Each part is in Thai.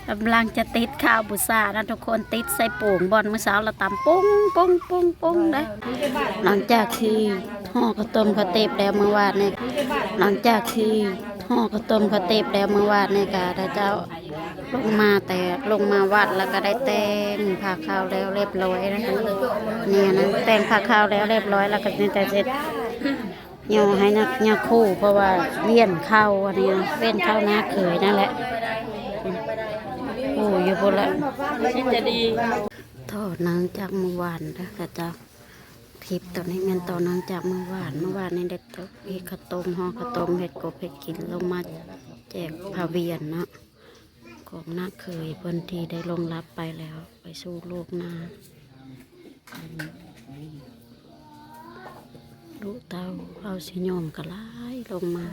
กำลังจะติดข้าวบุษานะทุกคนติดใส่โป่งบอลเมื่อเช้าเราตำปุ้งปุ้งปุ้งปุ้งได้หลังจากที่ห่อข้าวต้มข้าวเตบแล้วเมื่อวานเนี่ยหลังจากที่ห่อข้าวต้มข้าวเตบแล้วเมื่อวานเนี่ยก็ได้เจ้าลงมาแต่ลงมาวัดแล้วก็ได้แต่งผ้าขาวแล้วเรียบร้อยนะคะเนี่ยนะแต่งผ้าขาวแล้วเรียบร้อยแล้วก็นี่แต่เสร็จย่อให้นักย่อคู่เพราะว่าเวียนเข้าอันนี้เวียนเข้าหน้าเขยนั่นแหละโอ้ยพุ่นละจะดีทอดนางจากเมื่อวานนะคะเจ้าคลิปตอนนี้มันตอนนางจากเมื่อวานนี่เด็ดตกอีกข้าวต้มห่อข้าวต้มเห็ดกบเห็ดกินลงมาแจกพาเวียนเนาะของหน้าเขยเพิ่นที่ได้ลงรับไปแล้วไปสู่โลกหน้าลูกเต้าเอาสิโยมกระไล่ลงมา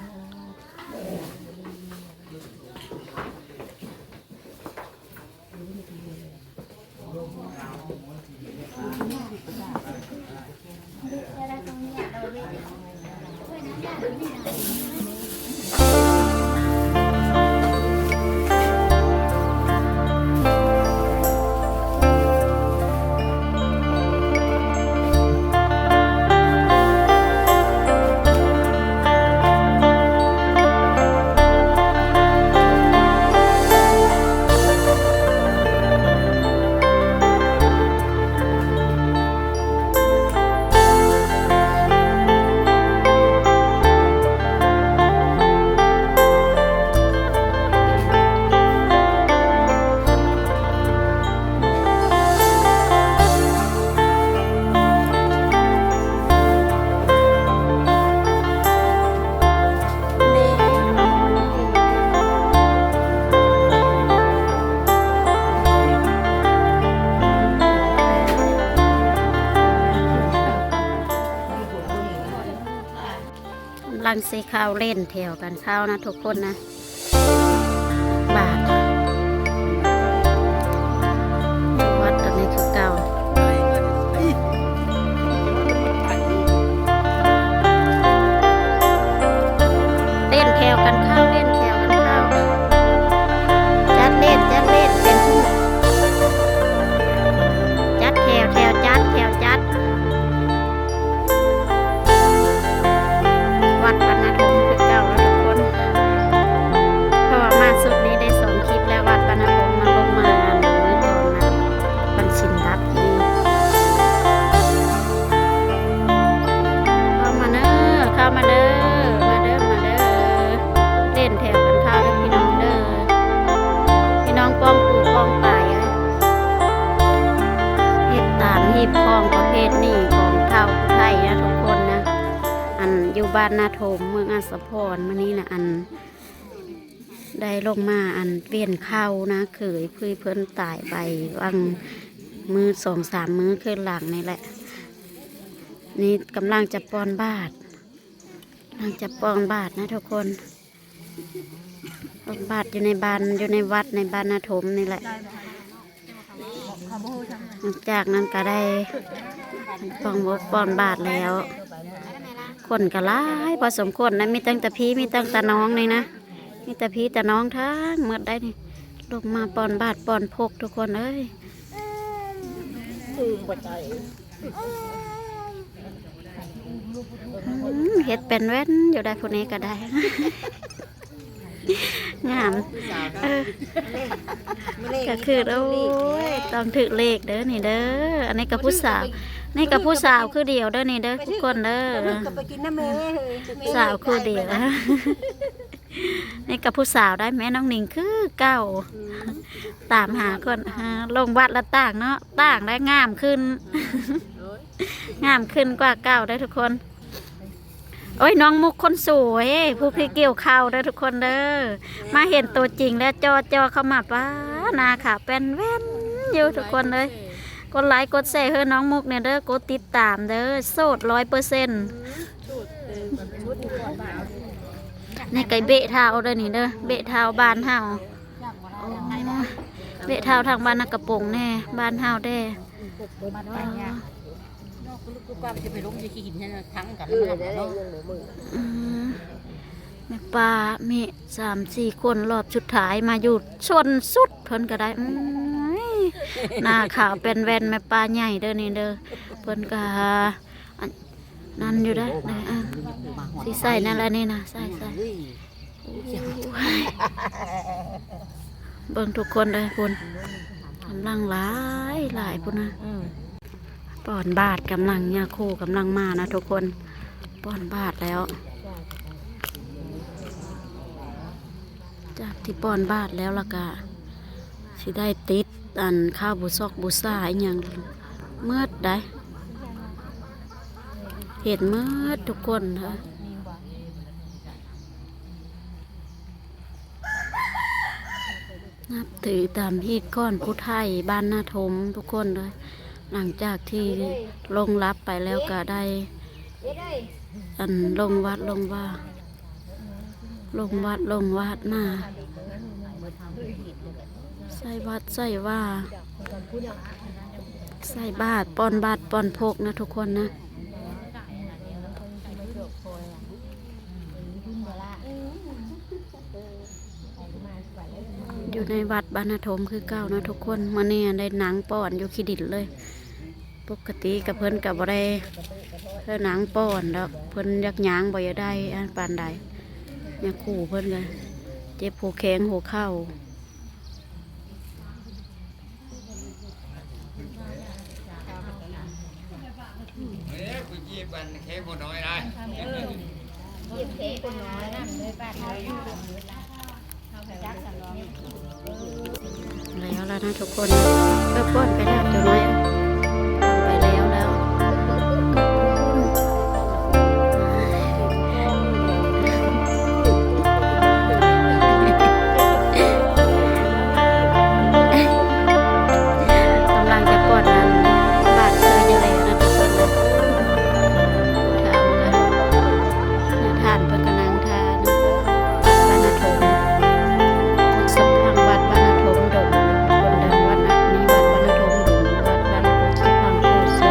ลังสีข้าวเล่นแถวกันข้าวนะทุกคนนะบาทวัดตอนนี้คือเก่าเล่นแถวกันข้าวเล่นแถวกันข้าวจัดเล่นเป็นจัดแถวจัดแถวจัดวัดบรรณธมคือเก่าแล้วทุกคนเพราะว่ามาสุดนี้ได้สองคลิปแล้ววัดบรรณธมมันลงมาหรือตอนนั้นบัญชินรับนี่เข้ามาเด้อมาเด้อเล่นแถวกันข้าวแล้วพี่น้องเด้อพี่น้องป้องปูป้องป่ายเฮ็ดตามฮีบคล้องประเภทนี้ของเท่าผู้ไทยนะทุกคนนะอันอยู่บ้านนาโถมเมืองอัสสพรมื้อนี้นะอันได้ลงมาอันเวียนเข้านะเขยเพิ่นตายไปวังมือ2-3 มื้อขึ้นหลังนี่แหละนี่กำลังจะป้อนบาตรนะทุกคนป้อนบาตรอยู่ในบ้านอยู่ในวัดในบ้านนาโถมนี่แหละหลังจากนั้นก็ได้ป้อนบาตรแล้วคนก็หลายพอสมควรนะมีตั้งแต่พี่มีตั้งแต่น้องนี่นะมีแต่พี่แต่น้องทั้งหมดได้นี่ลงมาป้อนบาตรป้อนพกทุกคนเอ้ยเฮ็ดเป็นแว่นอยู่ได้พวกนี้ก็ได้งามก็คือโอ้ยต้องถือเลขเด้อนี่เด้ออันนี้กับผู้สาวนี่กับผู้สาวคือเดียวเด้อนี่เด้อทุกคนเด้อสาวคือเดียวนี่กับผู้สาวได้แม่น้องหนิงคือเก่าตามหาคนลงวัดละต่างเนาะต่างได้งามขึ้นกว่าเก่าได้ทุกคนโอ้ยน้องมุกคนสวยผู้พี่เกี่ยวข้าวได้ทุกคนเด้อมาเห็นตัวจริงแล้วจอเข้ามาป้านาค่ะเป็นแว่นอยู่ทุกคนเลยกดไลค์กดแชร์เฮ้น้องมุกเนี่ยเด้อกดติดตามเด้อโสด100%ในไก่เบะเท้าเด้อนี่เด้อเบะเท้าบ้านเฮาเบะเท้าทางบ้านนักกระปงแน่บ้านเฮาเด้ แม่ป้ามี3-4 คนรอบสุดท้ายมาอยู่ชนสุดเพิ่นก็ได้หน้าขาวเป็นแว่นแม่ป้าใหญ่เด้อนี่เด้อเพิ่นก็อันนั่นอยู่ได้อสิใส่นั่นแหละนี่นะใส่เบิ่งทุกคนเลยคุณกำลังหลายพุ่นนะป้อนบาทกำลังยาคูกำลังมานะทุกคนป้อนบาทแล้วจากที่ป้อนบาทแล้วล่ะกะสิได้ติดอันข้าวบุซอกบุซ่าอีหยังเมื่อได้เห็นเมื่อทุกคนค่ะนับถือตามฮีดก้อนผู้ไทยบ้านนาทมทุกคนเลยหลังจากที่ลงรับไปแล้วก็ได้อันลงวัดมาใส่วัดใส่ว่าใส่บาทป้อนบาทป้อนพกนะทุกคนนะอยู่ในวัดบ้านนาทมคือเก้านะทุกคนมาเนี่ยได้หนังป้อนอยู่ขี้ดินเลยปกติกับเพิ่นกับบ่ได้เพิ่นหนังป้อนแล้วเพิ่นยักหยางบ่อยได้อันปานใดเนี่ยขู่เพิ่นเลยเจ็บหัวแข้งหัวเข่าแล้วนะทุกคนก็ป้อนไปแล้วตัวน้อยไปแล้วกำลังจะป้อนนั้นบาดเคยจะเลยนะทุกคนนะถามกันทานเพื่อกำลังทานบ้านนาทมสมพังวัดบ้านนาทมดงคนดังวัดนักนี้วัดบ้านนาทมดงวัดบ้านนาทมสมพังโพสี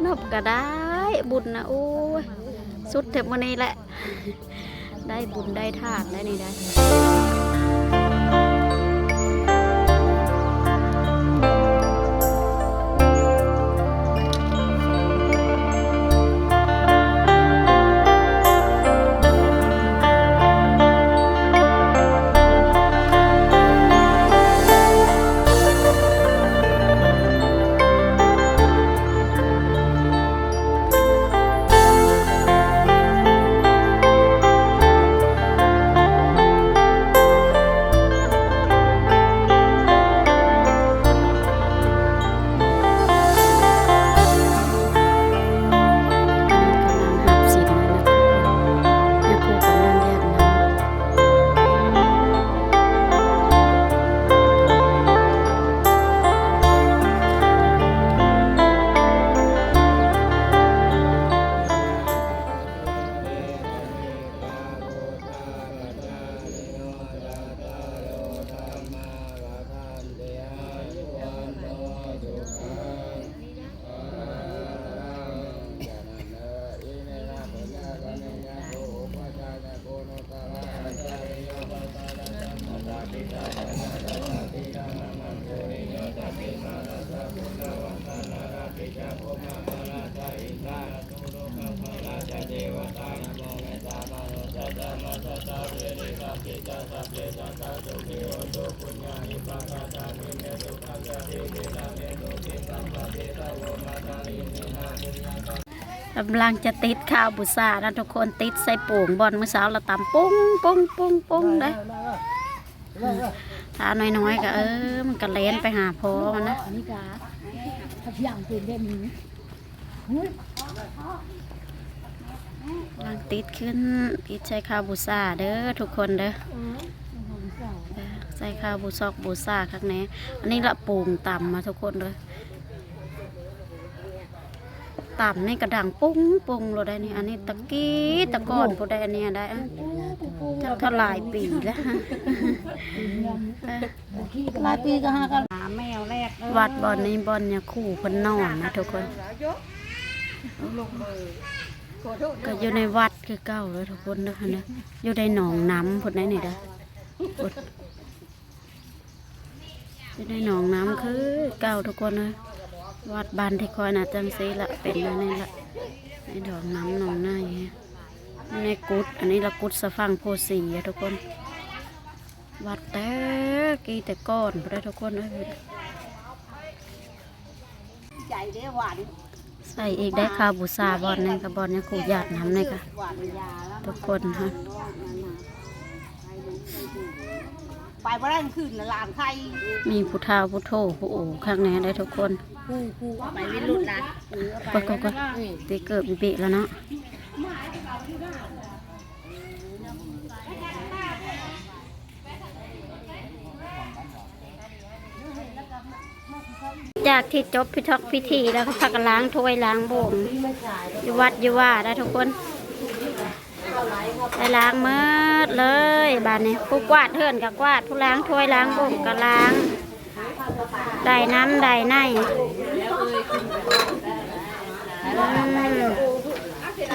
นบก็ได้บุญนะโอ้ยสุดเทปวันนี้แหละได้บุญได้ทานได้นี่ได้กำลังจะติดข้าวบุษานะทุกคนติดใส่โป่งบอลเมื่อเช้าเราตำปุ้งได้ถ้าน้อยๆก็มันก็เล่นไปหาพ่อมันนะกำลังติดขึ้นติดใส่ข้าวบุษาเด้อทุกคนเด้อใส่ ส่ข้าวบูซอกบูซ่าข้างในอันนี้ละปูงต่ำมาทุกคนเลยต่ำนี่กระดังปุ้งปุ้งเราได้นี่อันนี้ตะกี้ตะก้อนพอได้อันนี้ได้จักก็หลายปีแล้วหลายปีก็หากันแมวแรกวัดบอนนี้บอนเนี่ยคู่คนนอนนะทุกคนก็อยู่ในวัดคือเก่าเลยทุกคนนะคะเนี่ยอยู่ในหนองน้ำพดไหนนี่ได้อยู่ในหนองน้ำคือเก่าทุกคนเลยวัดบานที่คอยนะจังซีละเป็นอะไรนี่ละในดอกน้ำหนองหน้าอย่างเงี้ยในกุดอันนี้ละกุดสะฟังโพสีทุกคนวัดแต่กี่แต่ก้อนพอได้ทุกคนเลยใหญ่เด้หวาน ใส่อีกได้ข้าวบูซาบอลนี่กับบอลเนี่ยขูดหยาดน้ำเลยค่ะทุกคนฮะไปบ่ได้ขึ้นลานไข่มีผู้เฒ่าผู้โถผู้โอ๋ข้างในได้ทุกคนผู้ไปวินรุ่นนะก็ตีเกิดบีแล้วเนาะจากที่จบพิธีแล้วก็พักล้างถ้วยล้างบ่งอยู่วัดอยู่ว่าได้ทุกคนไปล้างมืดเลยบ้านนี้ผู้กวาดเถื่อนกับกวาดผู้ล้างถ้วยล้างบ่งกับล้างได้น้ำได้ใน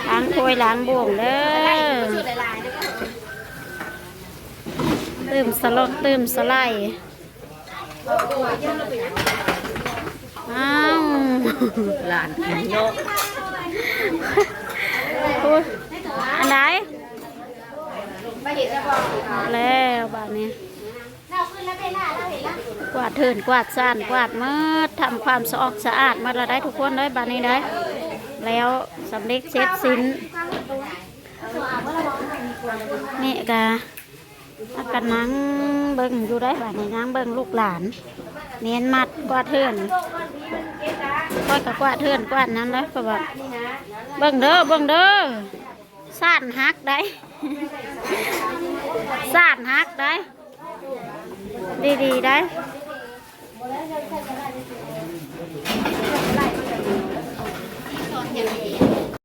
ล้างถ้วยล้างบ่งเด้อตื่มสลดตื่มสไลด์อ้าวหลานกินเยอะอันไหนแล้วบ้านนี้กวาดเถินกวาดซ่านกวาดมืดทำความสะอาดมาละได้ทุกคนได้บ้านนี้ได้แล้วสำเร็จเสร็จสิ้นนี่กะกันนั่งเบิ่งอยู่ได้บ้านนี้นั่งเบิ่งลูกหลานเนียนมัดกวาดเถินกวาดกับกวาดเถินกวาดนั้นแล้วก็แบบเบิ่งเด้อซ่านฮักได้ซ่านฮักได้ดีได้